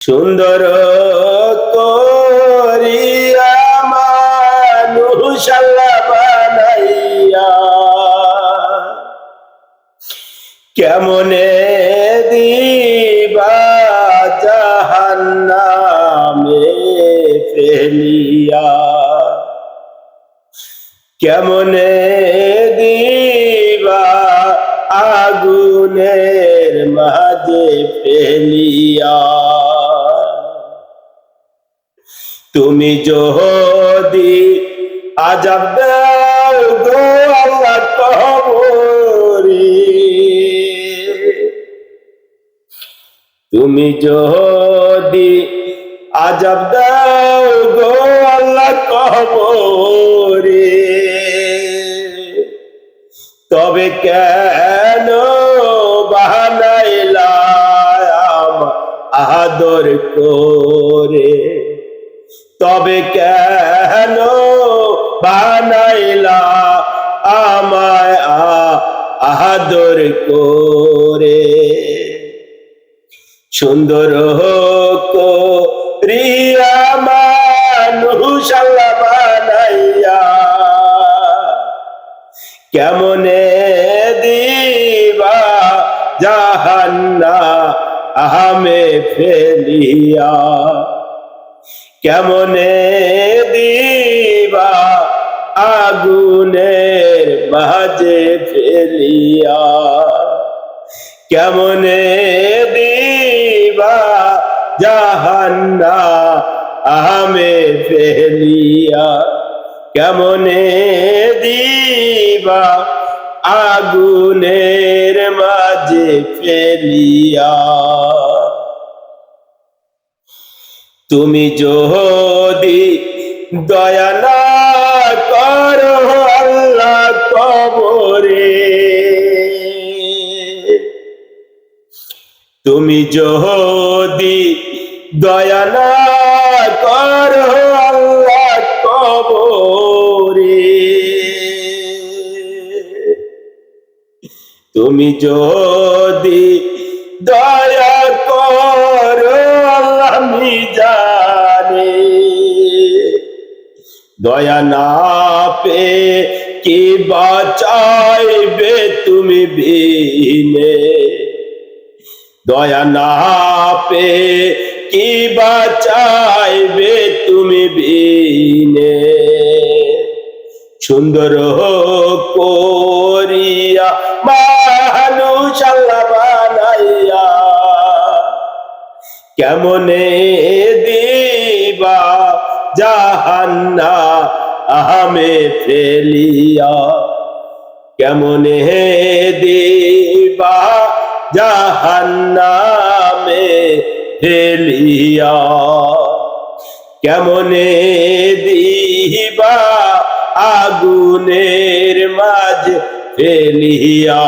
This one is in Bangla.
সুন্দর করিয়া মানুষ আল্লাহ বানাইয়া কেমনে দিবা জাহান্নামে ফেলিয়া, কেমনে দিবা আগুনের মাঝে ফেলিয়া। তুমি যদি আযাব দাও গো আল্লাহ কবরে, তুমি যদি আযাব দাও গো আল্লাহ কবরে, তবে কেন বানাইলা আদর করে, তবে কেন বানাইলা আমায় আদর করে। সুন্দর করিয়া মানুষ আল্লাহ বানাইয়া কেমনে দিবা জাহান্নামে ফেলিয়া, কেমনে দিবা আগুনের মাঝে ফেলিয়া, কেমনে দিবা জাহান্নামে ফেলিয়া, কেমনে দিবা আগুনের মাঝে ফেলিয়া। তুমি যদি দয়া না করো আল্লাহ কবরে, তুমি যদি দয়া না করো আল্লাহ কবরে, তুমি যদি দয়া করো আল্লাহ মিজানে, দয়া না পে কি বাঁচাইবে তুমি বিনে, দয়া না পে কি বাঁচাইবে তুমি বিনে। সুন্দর করিয়া মানুষ আল্লাহ বানাইয়া কেমনে দিবা জাহান্নামে ফেলিয়া, কেমনে দিবা জাহান্নামে ফেলিয়া, কেমনে দিবা আগুনের মাঝে ফেলিয়া।